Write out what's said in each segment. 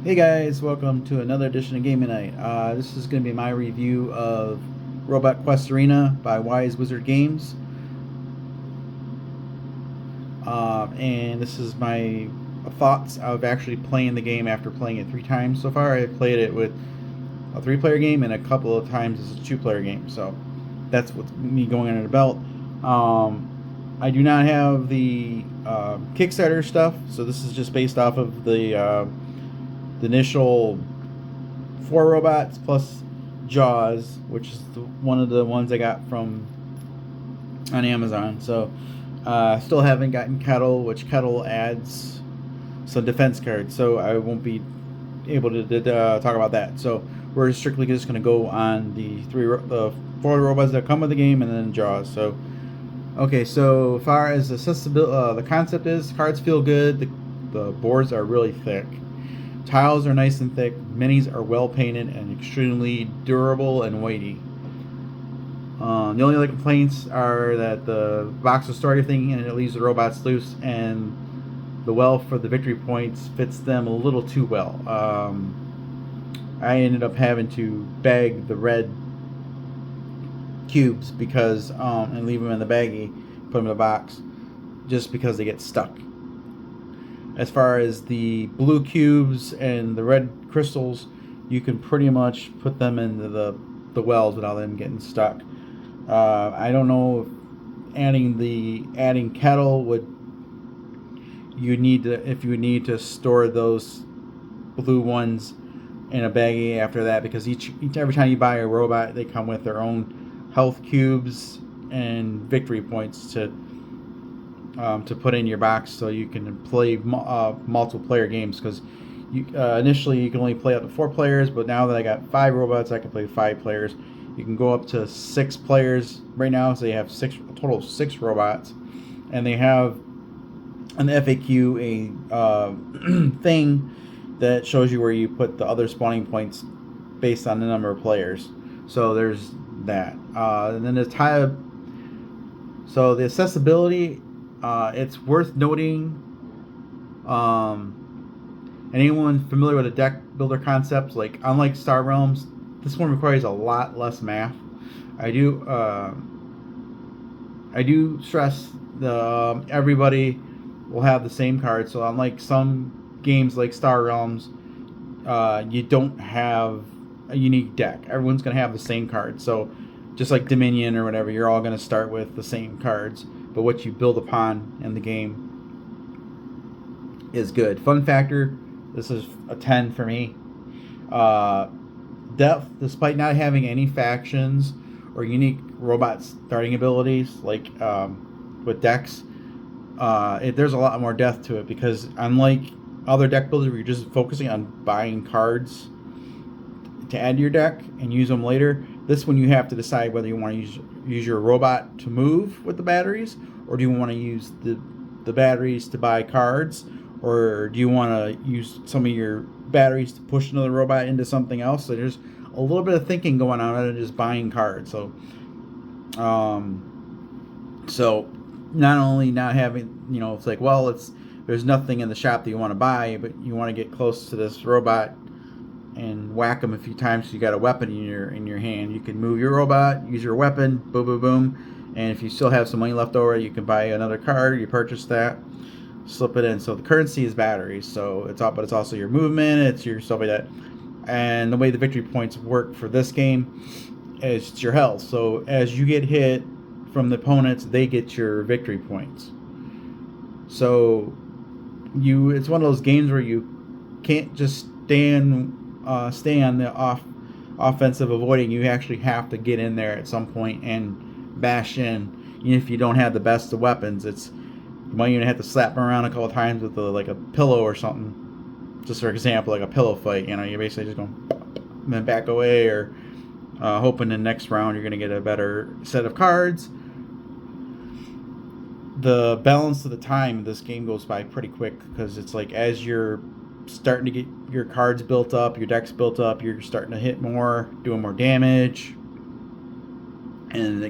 Hey guys, welcome to another edition of Gaming Night. This is going to be my review of Robot Quest Arena by Wise Wizard Games. And this is my thoughts of actually playing the game after playing it 3 times so far. I've played it with a 3-player game and a couple of times as a 2-player game. So that's what's me going under the belt. I do not have the Kickstarter stuff, so this is just based off of the initial 4 robots plus Jaws, which is one of the ones I got from on Amazon. So still haven't gotten Kettle, which Kettle adds some defense cards. So I won't be able to talk about that. So we're strictly just going to go on the 4 robots that come with the game and then Jaws. So okay, so far as accessibility, the concept is cards feel good. The boards are really thick. Tiles are nice and thick. Minis are well painted and extremely durable and weighty. The only other complaints are that the box will store everything and it leaves the robots loose, and the well for the victory points fits them a little too well. I ended up having to bag the red cubes because and leave them in the baggie, put them in the box, just because they get stuck. As far as the blue cubes and the red crystals, you can pretty much put them into the wells without them getting stuck. I don't know if adding kettle would if you would need to store those blue ones in a baggie after that, because every time you buy a robot, they come with their own health cubes and victory points to put in your box, so you can play multiple player games. Because initially you can only play up to 4 players, but now that I got 5 robots, I can play 5 players. You can go up to 6 players right now, so you have a total of 6 robots, and they have an FAQ a thing that shows you where you put the other spawning points based on the number of players. So there's that. And then the accessibility. It's worth noting. Anyone familiar with a deck builder concept, like unlike Star Realms, this one requires a lot less math. I do stress the everybody will have the same card. So unlike some games like Star Realms, you don't have a unique deck. Everyone's gonna have the same card. So just like Dominion or whatever, you're all gonna start with the same cards. But what you build upon in the game is good. Fun factor: this is a 10 for me. Uh, Depth, despite not having any factions or unique robot starting abilities like with decks, there's a lot more depth to it, because unlike other deck builders where you're just focusing on buying cards to add to your deck and use them later, this one you have to decide whether you want to use your robot to move with the batteries, or do you want to use the batteries to buy cards, or do you want to use some of your batteries to push another robot into something else. So there's a little bit of thinking going on other than just buying cards. So so not only not having, it's like, well, there's nothing in the shop that you want to buy, but you want to get close to this robot and whack them a few times, so you got a weapon in your hand. You can move your robot, use your weapon, boom, boom, boom, and if you still have some money left over, you can buy another card. You purchase that, slip it in. So the currency is batteries. So but it's also your movement. It's your stuff like that. And the way the victory points work for this game is it's your health. So as you get hit from the opponents, they get your victory points. So it's one of those games where you can't just stay on the offensive avoiding. You actually have to get in there at some point and bash in. Even if you don't have the best of weapons, you might even have to slap them around a couple of times with like a pillow or something. Just for example, like a pillow fight. You're basically just going and then back away, or hoping the next round you're going to get a better set of cards. The balance of the time, this game goes by pretty quick, because it's like as you're starting to get your cards built up, your decks built up, you're starting to hit more, doing more damage, and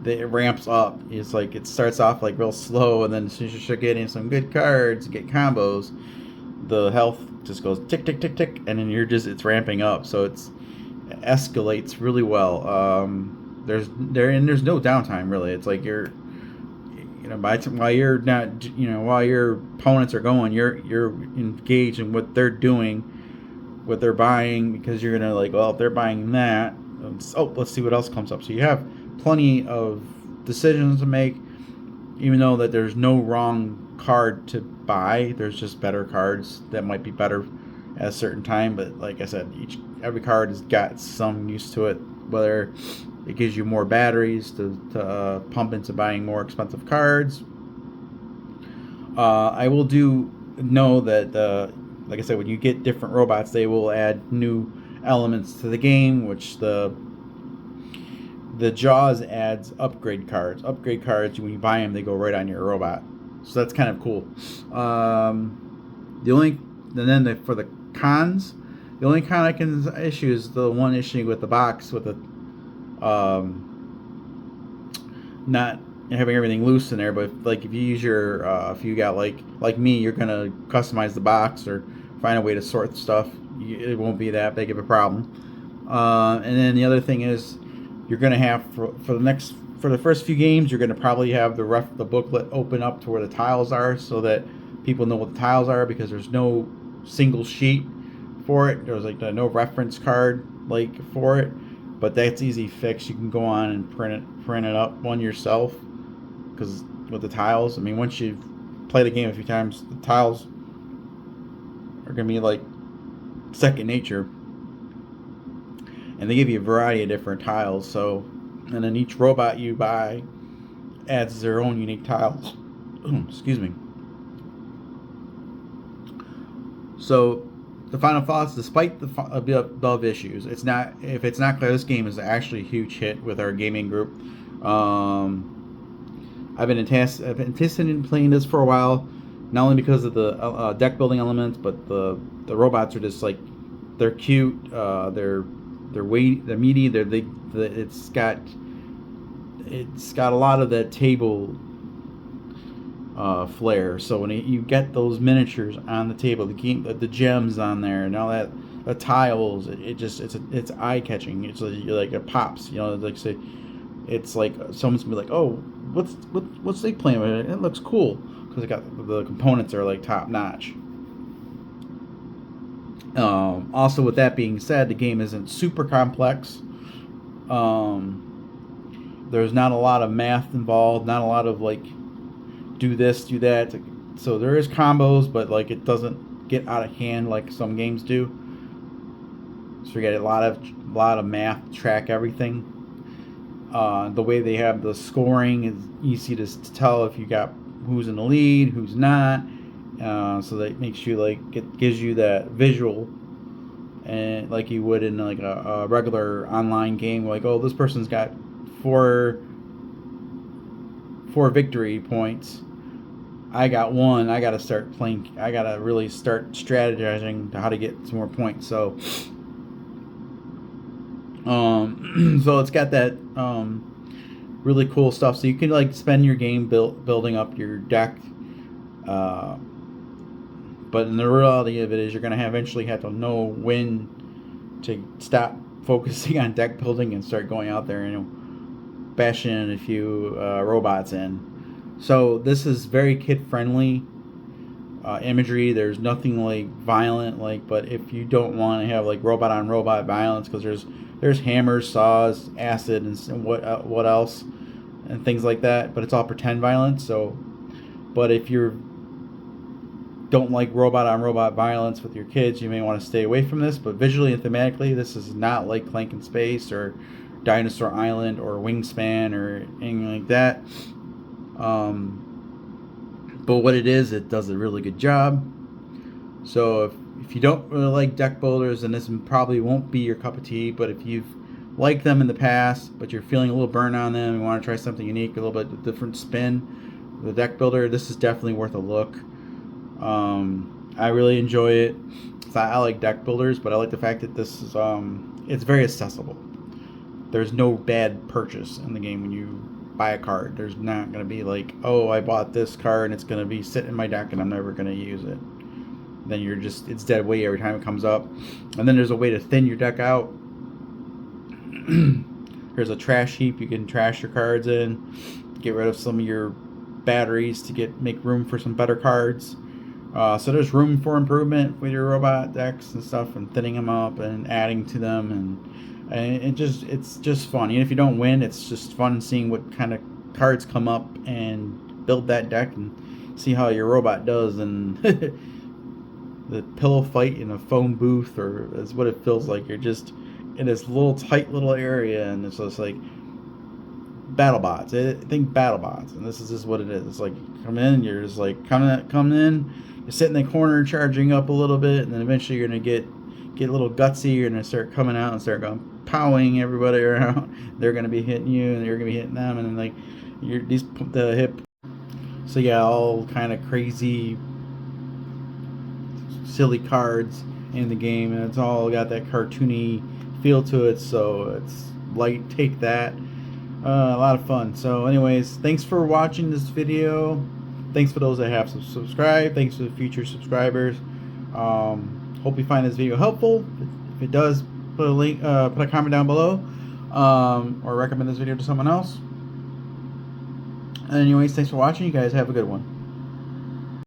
it ramps up. It's like it starts off like real slow, and then as soon as you start getting some good cards, get combos, the health just goes tick tick tick tick, and then it's ramping up, so it escalates really well. There's no downtime really. It's like while you're not, while your opponents are going, you're engaged in what they're doing, what they're buying, because you're gonna like, well, if they're buying that, let's see what else comes up. So you have plenty of decisions to make, even though that there's no wrong card to buy. There's just better cards that might be better at a certain time. But like I said, every card has got some use to it, whether it gives you more batteries to pump into buying more expensive cards. I will know that, like I said, when you get different robots, they will add new elements to the game, which the Jaws adds upgrade cards. Upgrade cards, when you buy them, they go right on your robot. So that's kind of cool. For the cons, the only con I can issue is the one issue with the box, with the not having everything loose in there. But if you use if you got like me, you're gonna customize the box or find a way to sort stuff. It won't be that big of a problem. And then the other thing is, you're gonna have for the first few games, you're gonna probably have the booklet open up to where the tiles are, so that people know what the tiles are, because there's no single sheet for it. There's no reference card for it, but that's easy fix. You can go on and print it up one yourself, because with the tiles, I mean, once you've played the game a few times, the tiles are gonna be like second nature, and they give you a variety of different tiles. So, and then each robot you buy adds their own unique tiles. Excuse me. So, the final thoughts: despite the above issues, if it's not clear, this game is actually a huge hit with our gaming group. I've been anticipating in playing this for a while, not only because of the deck building elements, but the robots are just they're cute. They're meaty. It's got a lot of that table flair. So when you get those miniatures on the table, the gems on there, and all that, the tiles, it's eye catching. It's like it pops. It's like someone's gonna be like, oh, what's they playing with? It looks cool, because the components are top notch. Also, with that being said, the game isn't super complex. There's not a lot of math involved, not a lot of do this, do that. So there is combos, but it doesn't get out of hand like some games do. So you get a lot of math to track everything. The way they have the scoring is easy to tell if you got who's in the lead, who's not. So that makes you it gives you that visual, and like you would in a regular online game, oh, this person's got four victory points, I got one. I gotta start playing. I gotta really start strategizing to how to get some more points. So so it's got that really cool stuff. So you can spend your game building up your deck. But in the reality of it is, you're going to eventually have to know when to stop focusing on deck building and start going out there and bashing a few robots in. So this is very kid-friendly imagery. There's nothing violent, but if you don't want to have robot-on-robot violence, because there's hammers, saws, acid, and what else, and things like that. But it's all pretend violence. So, but if you don't like robot-on-robot violence with your kids, you may want to stay away from this. But visually and thematically, this is not like Clank in Space or Dinosaur Island or Wingspan or anything like that. But what it is, it does a really good job. So if you don't really like deck builders, then this probably won't be your cup of tea. But if you've liked them in the past, but you're feeling a little burnt on them and want to try something unique, a little bit different spin with a deck builder, this is definitely worth a look. I really enjoy it. I like deck builders, but I like the fact that this is it's very accessible. There's no bad purchase in the game when you buy a card. There's not going to be oh, I bought this card and it's going to be sitting in my deck and I'm never going to use it. then it's dead weight every time it comes up. And then there's a way to thin your deck out. There's a trash heap you can trash your cards in, get rid of some of your batteries to make room for some better cards. So there's room for improvement with your robot decks and stuff, and thinning them up and adding to them, and it's just fun. Even if you don't win, it's just fun seeing what kind of cards come up and build that deck and see how your robot does. And the pillow fight in a phone booth, or is what it feels like. You're just in this little tight little area, and it's just like BattleBots. Think BattleBots, and this is just what it is. It's like come in, you're just like coming in, you sit in the corner charging up a little bit, and then eventually you're gonna get a little gutsy. You're gonna start coming out and start going powing everybody around. They're gonna be hitting you, and you're gonna be hitting them, and then like the hip. So yeah, all kind of crazy, silly cards in the game, and it's all got that cartoony feel to it. So it's light. Take that. A lot of fun. So anyways, thanks for watching this video. Thanks for those that have subscribed. Thanks for the future subscribers. Hope you find this video helpful. If it does, put a comment down below, or recommend this video to someone else. Anyways, thanks for watching. You guys have a good one.